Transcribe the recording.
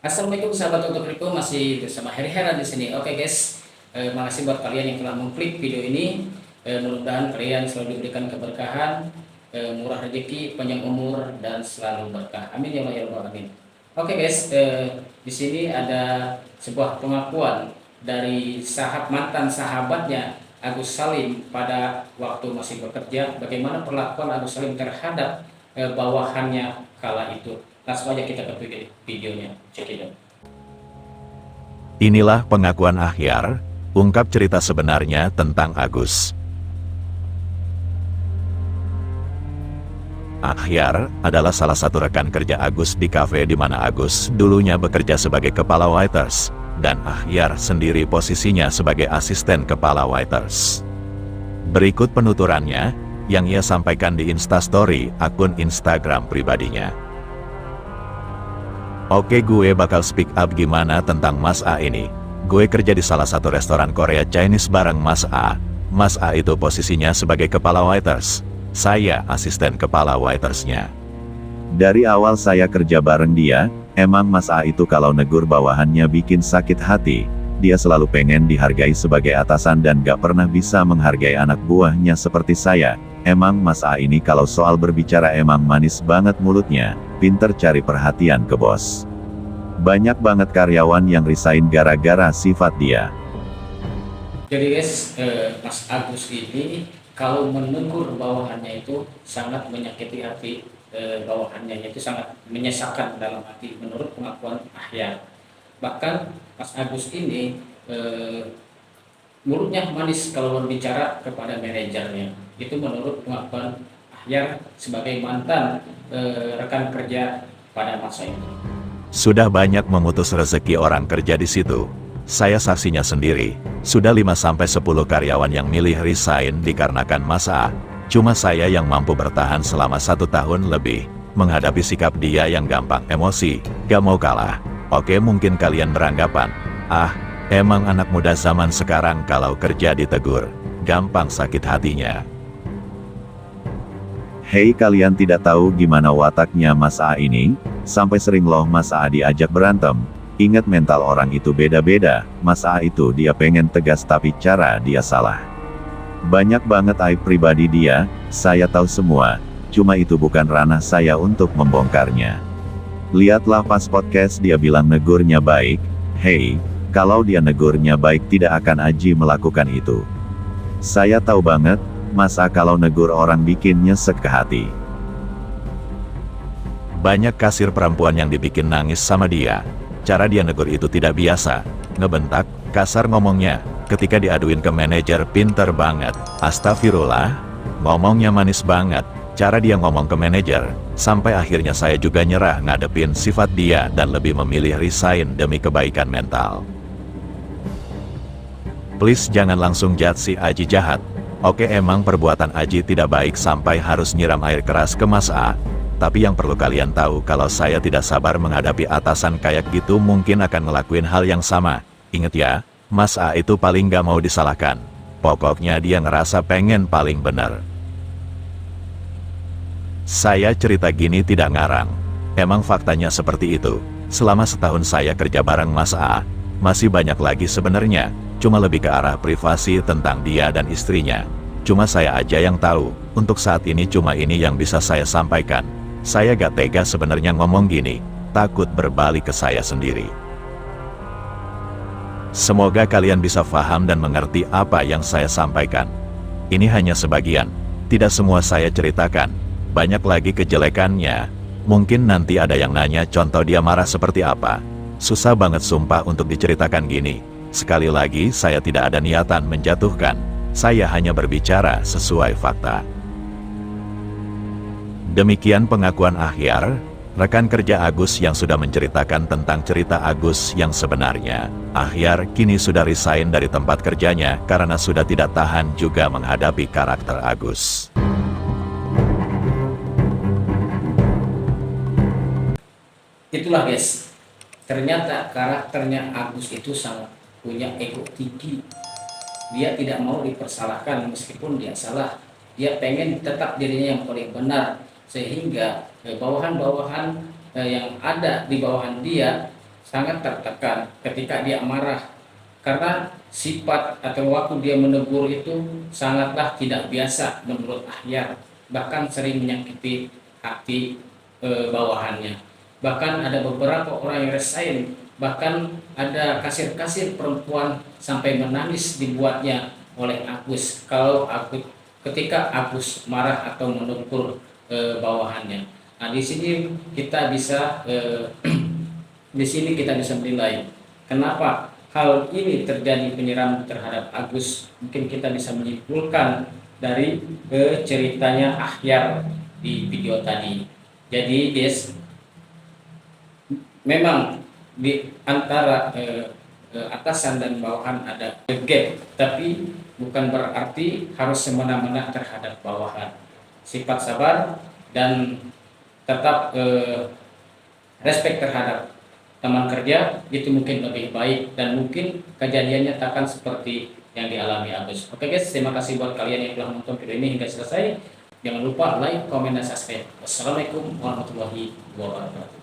Assalamualaikum sahabat untuk Riko, masih bersama Heri Hera di sini. Oke guys, makasih buat kalian yang telah mengklik video ini. Mudah-mudahan kalian selalu diberikan keberkahan, murah rezeki, panjang umur dan selalu berkah. Amin ya Allah ya Rabbal alamin. Oke guys, di sini ada sebuah pengakuan dari mantan sahabatnya Agus Salim pada waktu masih bekerja. Bagaimana perlakuan Agus Salim terhadap bawahannya kala itu. Langsung aja kita ke videonya, check it out. Inilah pengakuan Akhyar, ungkap cerita sebenarnya tentang Agus. Akhyar adalah salah satu rekan kerja Agus di kafe di mana Agus dulunya bekerja sebagai kepala waiters, dan Akhyar sendiri posisinya sebagai asisten kepala waiters. Berikut penuturannya, yang ia sampaikan di Instastory akun Instagram pribadinya. Oke, gue bakal speak up gimana tentang Mas A ini. Gue kerja di salah satu restoran Korea Chinese bareng Mas A. Mas A itu posisinya sebagai kepala waiters. Saya asisten kepala waitersnya. Dari awal saya kerja bareng dia, emang Mas A itu kalau negur bawahannya bikin sakit hati. Dia selalu pengen dihargai sebagai atasan dan gak pernah bisa menghargai anak buahnya seperti saya. Emang Mas A ini kalau soal berbicara emang manis banget mulutnya, pinter cari perhatian ke bos. Banyak banget karyawan yang resign gara-gara sifat dia. Jadi guys, Mas Agus ini kalau menegur bawahannya itu sangat menyakiti hati, bawahannya itu sangat menyesakkan dalam hati menurut pengakuan Akhyar. Bahkan Mas Agus ini mulutnya manis kalau berbicara kepada manajernya. Itu menurut pengakuan Akhyar sebagai mantan rekan kerja pada masa itu. Sudah banyak memutus rezeki orang kerja di situ. Saya saksinya sendiri. Sudah 5-10 karyawan yang milih resign dikarenakan Mas A. Cuma saya yang mampu bertahan selama 1 tahun lebih. Menghadapi sikap dia yang gampang emosi, gak mau kalah. Oke, mungkin kalian beranggapan, emang anak muda zaman sekarang kalau kerja ditegur, gampang sakit hatinya. Hei, kalian tidak tahu gimana wataknya Mas A ini, sampai sering loh Mas A diajak berantem. Ingat, mental orang itu beda-beda. Mas A itu dia pengen tegas tapi cara dia salah. Banyak banget aib pribadi dia, saya tahu semua. Cuma itu bukan ranah saya untuk membongkarnya. Lihatlah pas podcast dia bilang negurnya baik. Hei, kalau dia negurnya baik tidak akan Aji melakukan itu. Saya tahu banget, Mas A kalau negur orang bikin nyesek ke hati. Banyak kasir perempuan yang dibikin nangis sama dia. Cara dia negur itu tidak biasa. Ngebentak, kasar ngomongnya. Ketika diaduin ke manajer pinter banget. Astagfirullah, ngomongnya manis banget. Cara dia ngomong ke manajer, sampai akhirnya saya juga nyerah ngadepin sifat dia dan lebih memilih resign demi kebaikan mental. Please jangan langsung judge si Aji jahat. Oke, emang perbuatan Aji tidak baik sampai harus nyiram air keras ke Mas A. Tapi yang perlu kalian tahu kalau saya tidak sabar menghadapi atasan kayak gitu mungkin akan ngelakuin hal yang sama. Ingat ya, Mas A itu paling gak mau disalahkan. Pokoknya dia ngerasa pengen paling benar. Saya cerita gini tidak ngarang. Emang faktanya seperti itu. Selama setahun saya kerja bareng Mas A, masih banyak lagi sebenarnya. Cuma lebih ke arah privasi tentang dia dan istrinya. Cuma saya aja yang tahu. Untuk saat ini cuma ini yang bisa saya sampaikan. Saya gak tega sebenarnya ngomong gini. Takut berbalik ke saya sendiri. Semoga kalian bisa paham dan mengerti apa yang saya sampaikan. Ini hanya sebagian. Tidak semua saya ceritakan. Banyak lagi kejelekannya. Mungkin nanti ada yang nanya contoh dia marah seperti apa. Susah banget sumpah untuk diceritakan gini. Sekali lagi saya tidak ada niatan menjatuhkan. Saya hanya berbicara sesuai fakta. Demikian pengakuan Akhyar, rekan kerja Agus yang sudah menceritakan tentang cerita Agus yang sebenarnya. Akhyar kini sudah resign dari tempat kerjanya karena sudah tidak tahan juga menghadapi karakter Agus. Itulah guys, ternyata karakternya Agus itu sangat punya ego tinggi. Dia tidak mau dipersalahkan meskipun dia salah. Dia pengen tetap dirinya yang paling benar, sehingga bawahan-bawahan yang ada di bawahan dia sangat tertekan ketika dia marah, karena sifat atau waktu dia menegur itu sangatlah tidak biasa menurut Ahyar, bahkan sering menyakiti hati bawahannya. Bahkan ada beberapa orang yang resign, bahkan ada kasir-kasir perempuan sampai menangis dibuatnya oleh Agus ketika Agus marah atau menegur bawahannya. Nah, di sini kita bisa di sini kita bisa menilai kenapa hal ini terjadi, penyerangan terhadap Agus. Mungkin kita bisa menyimpulkan dari ceritanya Ahyar di video tadi. Jadi guys, memang di antara atasan dan bawahan ada gap, tapi bukan berarti harus semena-mena terhadap bawahan. Sifat sabar dan tetap respect terhadap teman kerja itu mungkin lebih baik, dan mungkin kejadiannya takkan seperti yang dialami Agus. Oke guys, terima kasih buat kalian yang telah menonton video ini hingga selesai. Jangan lupa like, comment, dan subscribe. Wassalamualaikum warahmatullahi wabarakatuh.